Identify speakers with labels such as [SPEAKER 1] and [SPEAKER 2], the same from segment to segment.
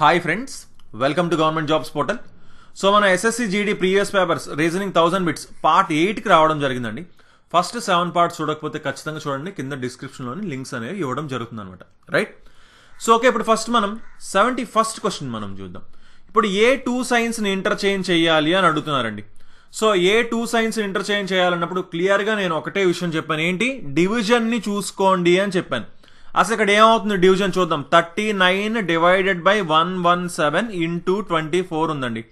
[SPEAKER 1] Hi friends, welcome to Government Jobs Portal. So మన SSC GD previous papers reasoning 1000 bits part 8 కి రావడం జరిగిందండి. First 7 parts చూడకపోతే ఖచ్చితంగా చూడండి, కింద డిస్క్రిప్షన్ లోని లింక్స్ అనేవి ఇవ్వడం జరుగుతుంది అనమాట. రైట్. సో ఓకే, ఇప్పుడు ఫస్ట్ మనం 71st క్వశ్చన్ మనం చూద్దాం. ఇప్పుడు ఏ టూ సైన్స్ ని ఇంటర్చేంజ్ చేయాలి అని అడుగుతున్నారండి. సో ఏ టూ సైన్స్ ని ఇంటర్చేంజ్ చేయాలన్నప్పుడు క్లియర్ గా నేను ఒకటే విషయం చెప్పాను, ఏంటి, డివిజన్ ని చూసుకోండి అని చెప్పాను. అసలు ఇక్కడ ఏమవుతుంది డివిజన్ చూద్దాం. 39 డివైడెడ్ బై 117 ఇంటూ 24 ఉందండి.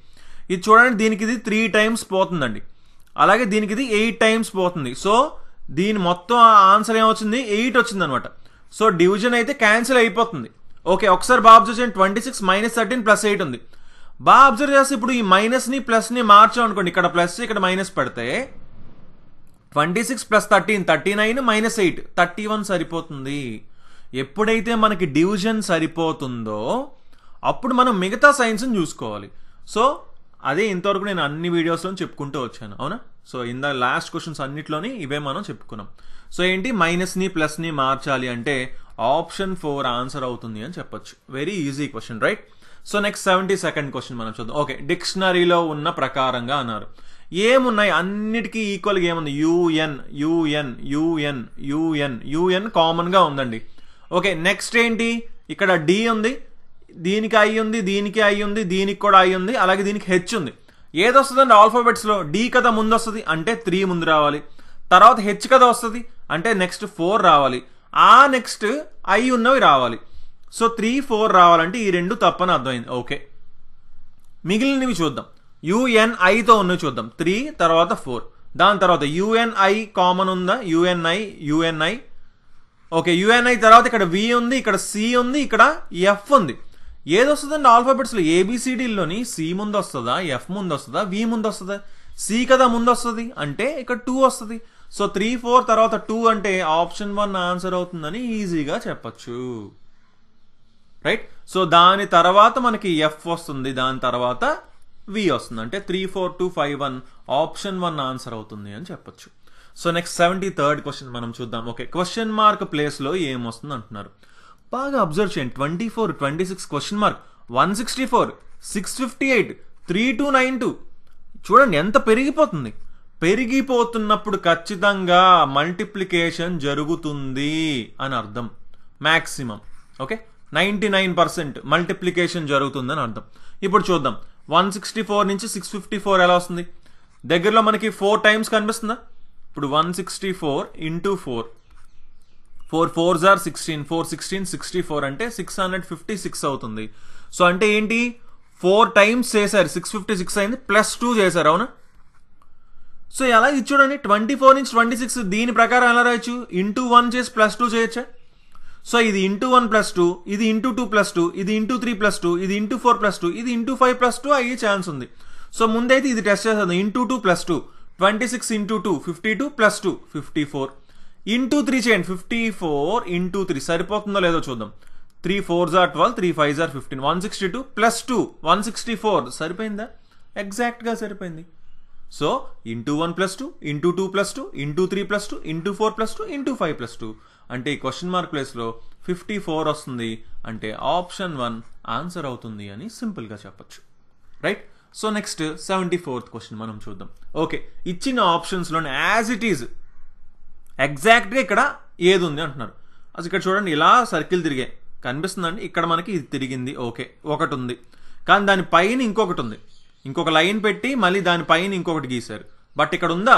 [SPEAKER 1] ఇది చూడండి, దీనికి ఇది 3 టైమ్స్ పోతుందండి, అలాగే దీనికి ఇది 8 టైమ్స్ పోతుంది. సో దీని మొత్తం ఆన్సర్ ఏమొచ్చింది, 8 వచ్చింది అనమాట. సో డివిజన్ అయితే క్యాన్సిల్ అయిపోతుంది. ఓకే, ఒకసారి బాగా అబ్జర్వ్ చేయండి. 26 మైనస్ 13 ప్లస్ 8 ఉంది. బాగా అబ్జర్వ్ చేస్తే ఇప్పుడు ఈ మైనస్ ని ప్లస్ ని మార్చాం అనుకోండి, ఇక్కడ ప్లస్ ఇక్కడ మైనస్ పెడితే 26 ప్లస్ 13 39 మైనస్ 8 31 సరిపోతుంది. ఎప్పుడైతే మనకి డివిజన్ సరిపోతుందో అప్పుడు మనం మిగతా సైన్స్ని చూసుకోవాలి. సో అదే ఇంతవరకు నేను అన్ని వీడియోస్లో చెప్పుకుంటూ వచ్చాను, అవునా. So in the last questions అన్నిట్లోని ఇవే మనం చెప్పుకున్నాం. సో ఏంటి, మైనస్ని ప్లస్ని మార్చాలి అంటే ఆప్షన్ 4 ఆన్సర్ అవుతుంది అని చెప్పొచ్చు. Very easy question, right. So next 72nd question మనం చూద్దాం. ఓకే, డిక్షనరీలో ఉన్న ప్రకారంగా అన్నారు. ఏమున్నాయి, అన్నిటికీ ఈక్వల్గా ఏముంది, UN UN UN UN UN కామన్గా ఉందండి. ఓకే, నెక్స్ట్ ఏంటి, ఇక్కడ డి ఉంది, దీనికి ఐ ఉంది, దీనికి ఐ ఉంది, దీనికి కూడా ఐ ఉంది, అలాగే దీనికి హెచ్ ఉంది. ఏది వస్తుందండి ఆల్ఫాబెట్స్లో, డి కదా ముందు వస్తుంది అంటే 3 ముందు రావాలి, తర్వాత హెచ్ కదా వస్తుంది అంటే నెక్స్ట్ 4 రావాలి, ఆ నెక్స్ట్ ఐ ఉన్నవి రావాలి. సో 3, 4 రావాలంటే ఈ రెండు తప్పని అర్థమైంది. ఓకే, మిగిలినవి చూద్దాం. యుఎన్ఐతో ఉన్నవి చూద్దాం. 3 తర్వాత 4, దాని తర్వాత యుఎన్ఐ కామన్ ఉందా, యుఎన్ఐ యుఎన్ఐ. ఓకే, యుఎన్ఐ తర్వాత ఇక్కడ వి ఉంది, ఇక్కడ సి ఉంది, ఇక్కడ ఎఫ్ ఉంది. ఏది వస్తుందండి ఆల్ఫాబెట్స్లో, ఏబిసిడిలోని సి ముందు వస్తుందా, ఎఫ్ ముందు వస్తుందా, వి ముందు వస్తుందా, సి కదా ముందు వస్తుంది అంటే ఇక్కడ 2 వస్తుంది. సో 3, 4 తర్వాత 2 అంటే ఆప్షన్ 1 ఆన్సర్ అవుతుందని ఈజీగా చెప్పచ్చు, రైట్. సో దాని తర్వాత మనకి ఎఫ్ వస్తుంది, దాని తర్వాత వి వస్తుంది అంటే 3, 4, 2, 5, 1 ఆప్షన్ 1 ఆన్సర్ అవుతుంది అని చెప్పొచ్చు. సో నెక్స్ట్ 73rd క్వశ్చన్ మనం చూద్దాం. ఓకే, క్వశ్చన్ మార్క్ ప్లేస్లో ఏమొస్తుంది అంటున్నారు. బాగా అబ్జర్వ్ చేయండి. 24, 26 క్వశ్చన్ మార్క్, 164, 658, 3292. చూడండి ఎంత పెరిగిపోతుంది. పెరిగిపోతున్నప్పుడు ఖచ్చితంగా మల్టిప్లికేషన్ జరుగుతుంది అని అర్థం. మ్యాక్సిమం ఓకే 99% మల్టిప్లికేషన్ జరుగుతుందని అర్థం. ఇప్పుడు చూద్దాం, 164 నుంచి 654 ఎలా వస్తుంది. దగ్గరలో మనకి 4 టైమ్స్ కనిపిస్తుందా. ఇప్పుడు 164 ఇంటూ 4, 4 4s are 16, 4 16 64 అంటే 656 అవుతుంది. సో అంటే ఏంటి, 4 టైమ్స్ చేశారు, 656 అయింది, +2 చేశారు, అవునా. సో ఎలా ఇది చూడండి, 24 నుంచి 26 దీని ప్రకారం ఎలా రాయొచ్చు, ఇంటూ 1 చేసి +2 చేయొచ్చా. సో ఇది ఇంటూ 1 +2, ఇది ఇంటూ 2 +2, ఇది ఇంటూ 3 +2, ఇది ఇంటూ 4 +2, ఇది ఇంటూ 5 +2 అయ్యే ఛాన్స్ ఉంది. సో ముందైతే ఇది టెస్ట్ చేస్తుంది. ఇంటూ 2 +2, 26 ఇంటూ 2 52 +2 54, ఇంటూ 3 చేయండి, 54 ఇంటూ 3 సరిపోతుందో లేదో చూద్దాం. 3 4s are 12, 3 5s are 15, 162 +2 164 సరిపోయిందా, ఎగ్జాక్ట్గా సరిపోయింది. So into 1 +2 into 2 +2 into 3 +2 into 4 +2 into 5 +2 అంటే ఈ క్వశ్చన్ మార్క్ ప్లేస్లో 54 వస్తుంది అంటే ఆప్షన్ 1 ఆన్సర్ అవుతుంది అని సింపుల్గా చెప్పచ్చు, right. So next 74th question మనం చూద్దాం. ఓకే, ఇచ్చిన ఆప్షన్స్లోనే యాజ్ ఇట్ ఈజ్ ఎగ్జాక్ట్గా ఇక్కడ ఏది ఉంది అంటున్నారు. అసలు ఇక్కడ చూడండి, ఇలా సర్కిల్ తిరిగాయి కనిపిస్తుందండి, ఇక్కడ మనకి ఇది తిరిగింది. ఓకే, ఒకటి ఉంది, కానీ దాని పైన ఇంకొకటి ఉంది, ఇంకొక లైన్ పెట్టి మళ్ళీ దాని పైన ఇంకొకటి గీశారు, బట్ ఇక్కడ ఉందా,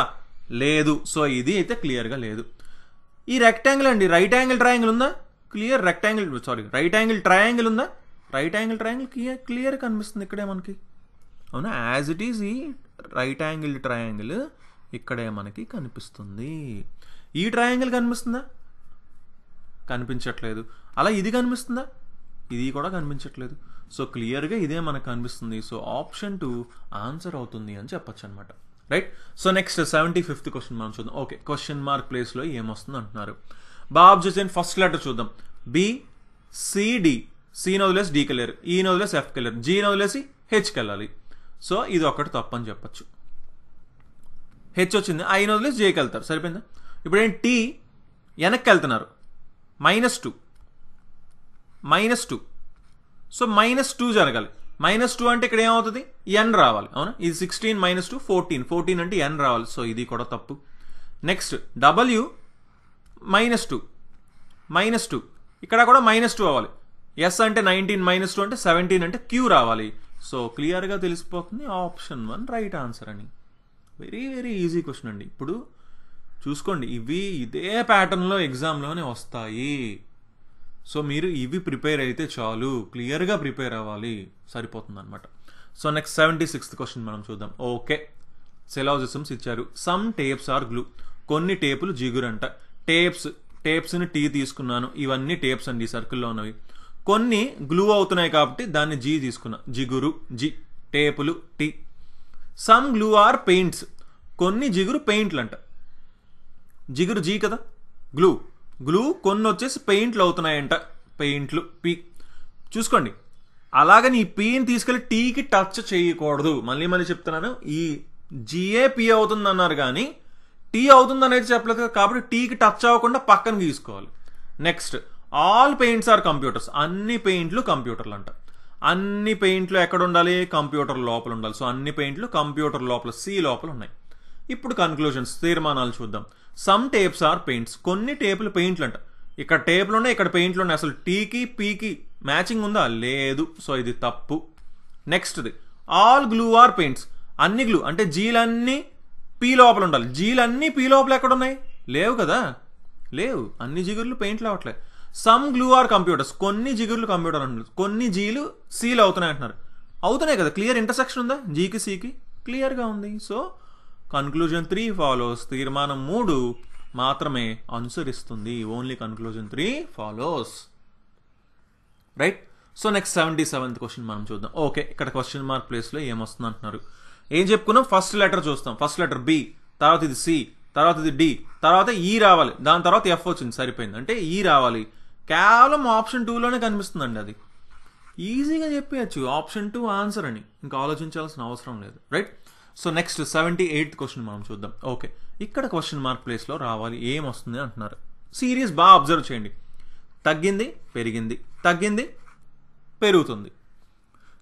[SPEAKER 1] లేదు. సో ఇది అయితే క్లియర్గా లేదు. ఈ రెక్టాంగిల్ అండి, రైట్ యాంగిల్ ట్రయాంగిల్ ఉందా, clear rectangle, sorry right angle triangle ఉందా, రైట్ యాంగిల్ ట్రయాంగిల్ క్లియర్ కనిపిస్తుంది ఇక్కడే మనకి, అవునా. యాజ్ ఇట్ ఈజ్ ఈ రైట్ యాంగిల్ ట్రయాంగిల్ ఇక్కడే మనకి కనిపిస్తుంది. ఈ ట్రయాంగిల్ కనిపిస్తుందా, కనిపించట్లేదు. అలా ఇది కనిపిస్తుందా, ఇది కూడా కనిపించట్లేదు. సో క్లియర్గా ఇదే మనకు కనిపిస్తుంది. సో ఆప్షన్ 2 ఆన్సర్ అవుతుంది అని చెప్పచ్చు అనమాట, right. So next 75th question మనం చూద్దాం. ఓకే, క్వశ్చన్ మార్క్ ప్లేస్లో ఏమొస్తుంది అంటున్నారు. బాబ్ చూసేయండి, ఫస్ట్ లెటర్ చూద్దాం. బి సి డి, సిని వదిలేసి డికి వెళ్ళారు, ఈని వదిలేసి ఎఫ్కి వెళ్ళారు, జీని వదిలేసి హెచ్కి వెళ్ళాలి. సో ఇది ఒకటి తప్పని చెప్పచ్చు. హెచ్ వచ్చింది, ఐని వదిలేసి జేకి వెళ్తారు, సరిపోయిందా. ఇప్పుడు ఏంటి, టీ వెనక్కి వెళ్తున్నారు, -2 సో -2 జరగాలి. -2 అంటే ఇక్కడ ఏమవుతుంది, n రావాలి. అవునా, ఇది 16 -2 14, 14 అంటే n రావాలి. సో ఇది కూడా తప్పు. నెక్స్ట్ W -2 ఇక్కడ కూడా -2 అవ్వాలి. S అంటే 19 -2 అంటే 17 అంటే Q రావాలి. సో క్లియర్గా తెలిసిపోతుంది ఆప్షన్ 1 రైట్ ఆన్సర్ అని. వెరీ వెరీ ఈజీ క్వశ్చన్ అండి. ఇప్పుడు చూసుకోండి, ఇవి ఇదే ప్యాటర్న్లో ఎగ్జామ్లోనే వస్తాయి. సో మీరు ఇవి ప్రిపేర్ అయితే చాలు, క్లియర్గా ప్రిపేర్ అవ్వాలి, సరిపోతుంది అనమాట. సో నెక్స్ట్ 76th క్వశ్చన్ మనం చూద్దాం. ఓకే, సిలాజిజమ్స్ ఇచ్చారు. సమ్ టేప్స్ ఆర్ గ్లూ, కొన్ని టేపులు జిగురంట. టేప్స్ని టీ తీసుకున్నాను, ఇవన్నీ టేప్స్ అండి సర్కిల్లో ఉన్నవి. కొన్ని గ్లూ అవుతున్నాయి కాబట్టి దాన్ని జీ తీసుకున్నా, జిగురు జి, టేపులు T. Some glue are paints, కొన్ని జిగురు పెయింట్లు అంట. జిగురు జీ కదా, గ్లూ కొన్ని వచ్చేసి పెయింట్లు అవుతున్నాయంట, పెయింట్లు పి. చూసుకోండి, అలాగని ఈ పీని తీసుకెళ్ళి టీకి టచ్ చేయకూడదు. మళ్ళీ చెప్తున్నాను, ఈ జిఏ పి అవుతుంది అన్నారు కానీ టీ అవుతుంది అనేది చెప్పలేదు కాబట్టి టీకి టచ్ అవ్వకుండా పక్కన గీసుకోవాలి. Next all paints are computers, అన్ని పెయింట్లు కంప్యూటర్లు అంట. అన్ని పెయింట్లు ఎక్కడ ఉండాలి, కంప్యూటర్ లోపల ఉండాలి. సో అన్ని పెయింట్లు కంప్యూటర్ లోపల సి లోపల ఉన్నాయి. ఇప్పుడు కన్క్లూజన్స్, తీర్మానాలు చూద్దాం. సమ్ టేప్స్ ఆర్ పెయింట్స్, కొన్ని టేపులు పెయింట్లు అంట. ఇక్కడ టేపులు ఉన్నాయి, ఇక్కడ పెయింట్లు ఉన్నాయి. అసలు టీకి పీకి మ్యాచింగ్ ఉందా, లేదు. సో ఇది తప్పు. నెక్స్ట్ది ఆల్ గ్లూ ఆర్ పెయింట్స్, అన్ని గ్లూ అంటే జీలన్నీ పీ లోపల ఉండాలి. జీలన్నీ పీ లోపల ఎక్కడ ఉన్నాయి, లేవు కదా, లేవు. అన్ని జిగుర్లు పెయింట్లు అవట్లేదు. సమ్ గ్లూ ఆర్ కంప్యూటర్స్, కొన్ని జిగుర్లు కంప్యూటర్ అంటున్నారు, కొన్ని జీలు సీలు అవుతున్నాయి అంటున్నారు. అవుతున్నాయి కదా, క్లియర్ ఇంటర్సెక్షన్ ఉందా జీకి సికి, క్లియర్గా ఉంది. సో కన్క్లూజన్ 3 ఫాలోస్, తీర్మానం 3 మాత్రమే అనుసరిస్తుంది. Only conclusion 3 follows, right. So next 77th question మనం చూద్దాం. ఓకే, ఇక్కడ క్వశ్చన్ మార్క్ ప్లేస్లో ఏమొస్తుంది అంటున్నారు. ఏం చెప్పుకున్నాం, ఫస్ట్ లెటర్ చూస్తాం. ఫస్ట్ లెటర్ బి, తర్వాత ఇది సి, తర్వాత ఇది డి, తర్వాత ఈ రావాలి, దాని తర్వాత ఎఫ్ వచ్చింది, సరిపోయింది. అంటే ఈ రావాలి. కేవలం ఆప్షన్ 2లోనే కనిపిస్తుందండి. అది ఈజీగా చెప్పేయచ్చు, ఆప్షన్ 2 ఆన్సర్ అని, ఇంకా ఆలోచించాల్సిన అవసరం లేదు, right. So next 78th question మనం చూద్దాం. ఓకే, ఇక్కడ క్వశ్చన్ మార్క్ ప్లేస్లో రావాలి, ఏమొస్తుంది అంటున్నారు. సీరియస్ బాగా అబ్జర్వ్ చేయండి. తగ్గింది పెరిగింది, తగ్గింది పెరుగుతుంది.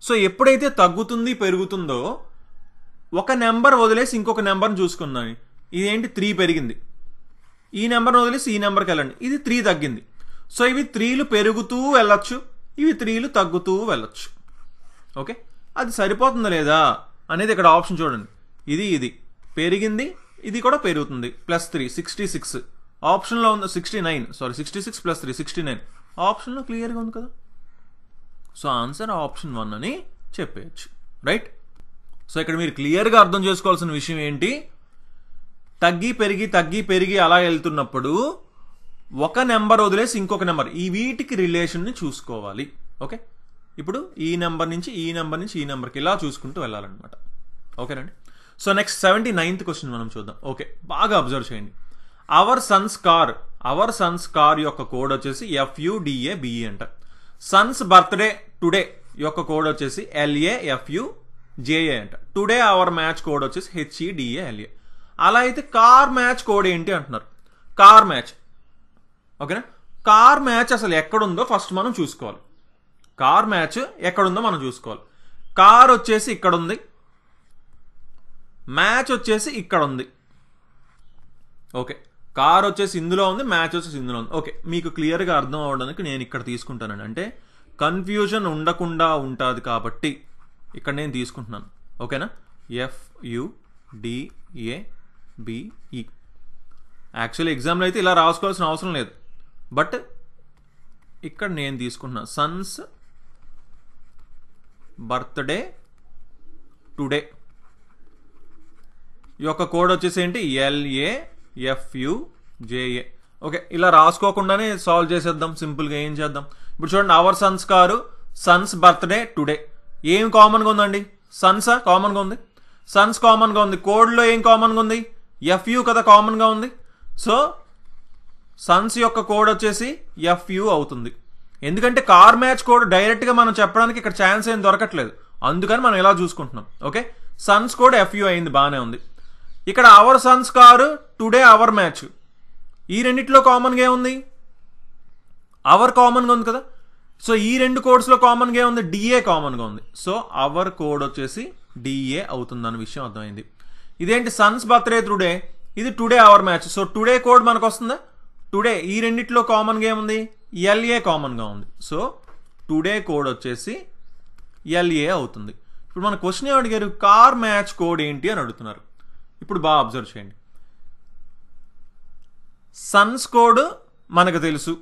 [SPEAKER 1] సో ఎప్పుడైతే తగ్గుతుంది పెరుగుతుందో ఒక నెంబర్ వదిలేసి ఇంకొక నెంబర్ని చూసుకున్నాను. ఇదేంటి 3 పెరిగింది, ఈ నెంబర్ని వదిలేసి ఈ నెంబర్కి వెళ్ళండి, ఇది 3 తగ్గింది. సో ఇవి 3లు పెరుగుతూ వెళ్ళొచ్చు, ఇవి 3లు తగ్గుతూ వెళ్ళొచ్చు. ఓకే, అది సరిపోతుందా లేదా అనేది ఇక్కడ ఆప్షన్ చూడండి. ఇది పెరిగింది, ఇది కూడా పెరుగుతుంది. +3 66 ఆప్షన్లో ఉంది, 66 + 3 69 ఆప్షన్లో క్లియర్గా ఉంది కదా. సో ఆన్సర్ ఆప్షన్ 1 అని చెప్పేయచ్చు, రైట్. సో ఇక్కడ మీరు క్లియర్గా అర్థం చేసుకోవాల్సిన విషయం ఏంటి, తగ్గి పెరిగి అలా వెళ్తున్నప్పుడు ఒక నెంబర్ వదిలేసి ఇంకొక నెంబర్, ఈ వీటికి రిలేషన్ని చూసుకోవాలి. ఓకే, ఇప్పుడు ఈ నెంబర్ నుంచి ఈ నెంబర్కి ఇలా చూసుకుంటూ వెళ్ళాలన్నమాట. ఓకేనండి. సో నెక్స్ట్ 79th క్వశ్చన్ మనం చూద్దాం. ఓకే, బాగా అబ్జర్వ్ చేయండి. అవర్ సన్స్ కార్ యొక్క కోడ్ వచ్చేసి FUDABE అంట. సన్స్ బర్త్డే టుడే యొక్క కోడ్ వచ్చేసి LAFUJA అంట. టుడే అవర్ మ్యాచ్ కోడ్ వచ్చేసి HEDALA. అలా అయితే కార్ మ్యాచ్ కోడ్ ఏంటి అంటున్నారు. కార్ మ్యాచ్, ఓకేనా. కార్ మ్యాచ్ అసలు ఎక్కడుందో ఫస్ట్ మనం చూసుకోవాలి. కార్ మ్యాచ్ ఎక్కడుందో మనం చూసుకోవాలి. కార్ వచ్చేసి ఇక్కడ ఉంది, మ్యాచ్ వచ్చేసి ఇక్కడ ఉంది. ఓకే, కార్ వచ్చేసి ఇందులో ఉంది, మ్యాచ్ వచ్చేసి ఇందులో ఉంది. ఓకే, మీకు క్లియర్గా అర్థం అవ్వడానికి నేను ఇక్కడ తీసుకుంటానండి. అంటే కన్ఫ్యూజన్ ఉండకుండా ఉంటుంది కాబట్టి ఇక్కడ నేను తీసుకుంటున్నాను. ఓకేనా, FUDABE. యాక్చువల్లీ ఎగ్జామ్లో అయితే ఇలా రాసుకోవాల్సిన అవసరం లేదు, బట్ ఇక్కడ నేను తీసుకుంటున్నాను. సన్స్ బర్త్డే టుడే యొక్క కోడ్ వచ్చేసి ఏంటి, LAFUJA. ఓకే, ఇలా రాసుకోకుండానే సాల్వ్ చేసేద్దాం సింపుల్గా. ఏం చేద్దాం ఇప్పుడు చూడండి, our sons car, sons birthday today. ఏం కామన్గా ఉందండి, సన్సా కామన్గా ఉంది, సన్స్ కామన్గా ఉంది. కోడ్లో ఏం కామన్గా ఉంది, FU కదా కామన్గా ఉంది. సో సన్స్ యొక్క కోడ్ వచ్చేసి FU అవుతుంది. ఎందుకంటే కార్ మ్యాచ్ కోడ్ డైరెక్ట్గా మనం చెప్పడానికి ఇక్కడ ఛాన్స్ ఏం దొరకట్లేదు, అందుకని మనం ఇలా చూసుకుంటున్నాం. ఓకే, సన్స్ కోడ్ FU అయింది, బాగానే ఉంది. ఇక్కడ our sons car, today our match, ఈ రెండిట్లో కామన్గా ఏముంది, అవర్ కామన్గా ఉంది కదా. సో ఈ రెండు కోడ్స్లో కామన్గా ఉంది, డిఏ కామన్గా ఉంది. సో అవర్ కోడ్ వచ్చేసి డిఏ అవుతుందన్న విషయం అర్థమైంది. ఇదేంటి సన్స్ బర్త్డే టుడే, ఇది today our match. So today code మనకు వస్తుందా, టుడే. ఈ రెండిట్లో కామన్గా ఏముంది, ఎల్ఏ కామన్గా ఉంది. సో టుడే కోడ్ వచ్చేసి ఎల్ఏ అవుతుంది. ఇప్పుడు మన క్వశ్చన్ అడిగారు కార్ మ్యాచ్ కోడ్ ఏంటి అని అడుగుతున్నారు. ఇప్పుడు బాగా అబ్జర్వ్ చేయండి. సన్స్ కోడ్ మనకు తెలుసు.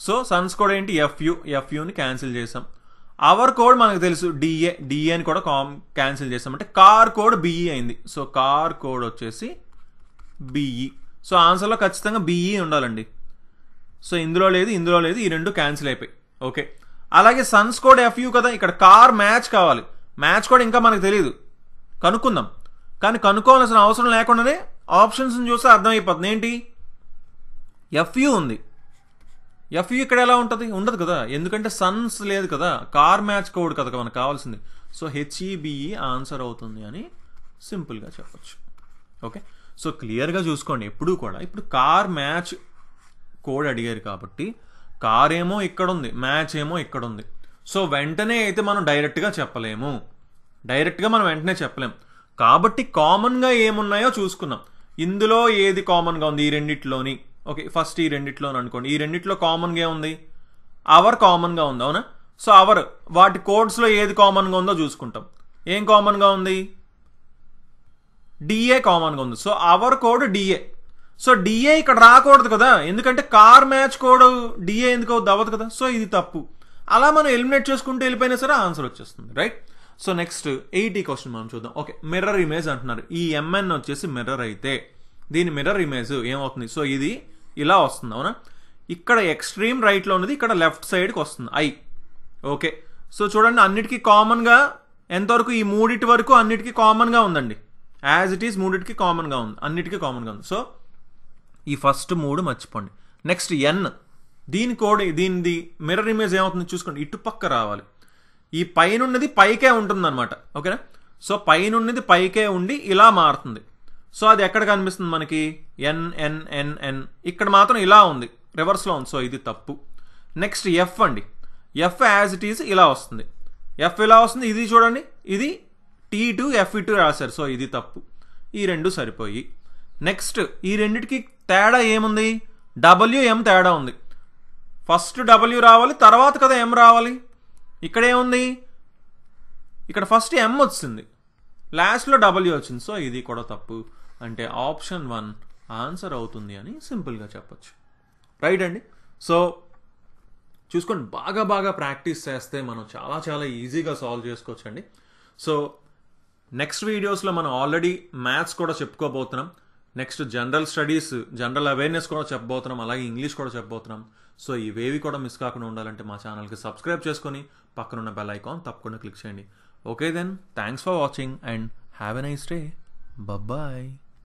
[SPEAKER 1] సో సన్స్ కోడ్ ఏంటి, ఎఫ్యూని క్యాన్సిల్ చేసాం. అవర్ కోడ్ మనకు తెలుసు, డిఏని కూడా క్యాన్సిల్ చేసాం. అంటే కార్ కోడ్ బిఈ అయింది. సో కార్ కోడ్ వచ్చేసి బిఈ. సో ఆన్సర్లో ఖచ్చితంగా బిఈ ఉండాలండి. సో ఇందులో లేదు, ఇందులో లేదు, ఈ రెండు క్యాన్సిల్ అయిపోయి. ఓకే, అలాగే సన్స్ కోడ్ ఎఫ్యూ కదా, ఇక్కడ కార్ మ్యాచ్ కావాలి. మ్యాచ్ కోడ్ ఇంకా మనకు తెలియదు, కనుక్కుందాం. కానీ కనుక్కోవాల్సిన అవసరం లేకుండానే ఆప్షన్స్ని చూస్తే అర్థమైపోతుంది. ఏంటి, ఎఫ్యూ ఉంది. ఎఫ్యూ ఇక్కడ ఎలా ఉంటుంది, ఉండదు కదా, ఎందుకంటే సన్స్ లేదు కదా, కార్ మ్యాచ్ కోడ్ కదా మనకు కావాల్సింది. సో హెచ్ఈబిఈ ఆన్సర్ అవుతుంది అని సింపుల్గా చెప్పచ్చు. ఓకే, సో క్లియర్గా చూసుకోండి ఎప్పుడూ కూడా. ఇప్పుడు కార్ మ్యాచ్ కోడ్ అడిగారు కాబట్టి కార్ ఏమో ఇక్కడ ఉంది, మ్యాచ్ ఏమో ఇక్కడ ఉంది. సో వెంటనే అయితే మనం డైరెక్ట్గా చెప్పలేము, వెంటనే చెప్పలేము. కాబట్టి కామన్గా ఏమున్నాయో చూసుకున్నాం. ఇందులో ఏది కామన్గా ఉంది, ఈ రెండిట్లోని. ఓకే, ఫస్ట్ ఈ రెండిట్లోని అనుకోండి. ఈ రెండిట్లో కామన్గా ఏముంది, అవర్ కామన్గా ఉంది, అవునా. సో అవర్, వాటి కోడ్స్లో ఏది కామన్గా ఉందో చూసుకుంటాం. ఏం కామన్గా ఉంది, డిఏ కామన్గా ఉంది. So our code D A. So D A ఇక్కడ రాకూడదు కదా, ఎందుకంటే కార్ మ్యాచ్ కోడ్ డిఏ ఎందుకు అవ్వదు కదా. సో ఇది తప్పు. అలా మనం ఎలిమినేట్ చేసుకుంటూ వెళ్ళిపోయినా సరే ఆన్సర్ వచ్చేస్తుంది, రైట్. సో నెక్స్ట్ 80 క్వశ్చన్ మనం చూద్దాం. ఓకే, మిర్రర్ ఇమేజ్ అంటున్నారు. ఈ ఎంఎన్ వచ్చేసి మిర్రర్ అయితే దీని మిర్రర్ ఇమేజ్ ఏమవుతుంది, సో ఇది ఇలా వస్తుంది, అవునా. ఇక్కడ ఎక్స్ట్రీమ్ రైట్లో ఉన్నది ఇక్కడ లెఫ్ట్ సైడ్కి వస్తుంది, ఐ. ఓకే, సో చూడండి అన్నిటికీ కామన్గా ఎంతవరకు, ఈ మూడిటి వరకు అన్నిటికీ కామన్గా ఉందండి. యాజ్ ఇట్ ఈస్ మూడిటికి కామన్గా ఉంది, అన్నిటికీ కామన్గా ఉంది. సో ఈ ఫస్ట్ 3 మర్చిపోండి. నెక్స్ట్ ఎన్, దీని కోడ్, దీనిది మిర్రర్ ఇమేజ్ ఏమవుతుంది చూసుకోండి, ఇటుపక్క రావాలి. ఈ పైనున్నది పైకే ఉంటుంది అనమాట, ఓకేనా. సో పైనున్నది పైకే ఉండి ఇలా మారుతుంది. సో అది ఎక్కడ కనిపిస్తుంది మనకి, ఎన్, ఇక్కడ మాత్రం ఇలా ఉంది, రివర్స్లో ఉంది. సో ఇది తప్పు. నెక్స్ట్ ఎఫ్ అండి, ఎఫ్ యాజ్ ఇట్ ఈజ్ ఇలా వస్తుంది, ఎఫ్ ఇలా వస్తుంది. ఇది చూడండి, ఇది T2 F2 రాశారు. సో ఇది తప్పు. ఈ రెండు సరిపోయి. నెక్స్ట్ ఈ రెండిటికి తేడా ఏముంది, WM తేడా ఉంది. ఫస్ట్ W రావాలి, తర్వాత కదా M రావాలి. ఇక్కడ ఏముంది, ఇక్కడ ఫస్ట్ M వచ్చింది, లాస్ట్లో W వచ్చింది. సో ఇది కూడా తప్పు. అంటే ఆప్షన్ 1 ఆన్సర్ అవుతుంది అని సింపుల్గా చెప్పచ్చు, రైట్ అండి. సో చూసుకోండి, బాగా ప్రాక్టీస్ చేస్తే మనం చాలా ఈజీగా సాల్వ్ చేసుకోవచ్చు అండి. సో నెక్స్ట్ వీడియోస్లో మనం ఆల్రెడీ మ్యాథ్స్ కూడా చెప్పుకోబోతున్నాం. Next general studies, general awareness కూడా చెప్పబోతున్నాం, అలాగే ఇంగ్లీష్ కూడా చెప్పబోతున్నాం. సో ఇవేవి కూడా మిస్ కాకుండా ఉండాలంటే మా ఛానల్కి సబ్స్క్రైబ్ చేసుకొని పక్కనున్న బెల్ ఐకాన్ తప్పకుండా క్లిక్ చేయండి. Okay then, thanks for watching and have a nice day. Bye.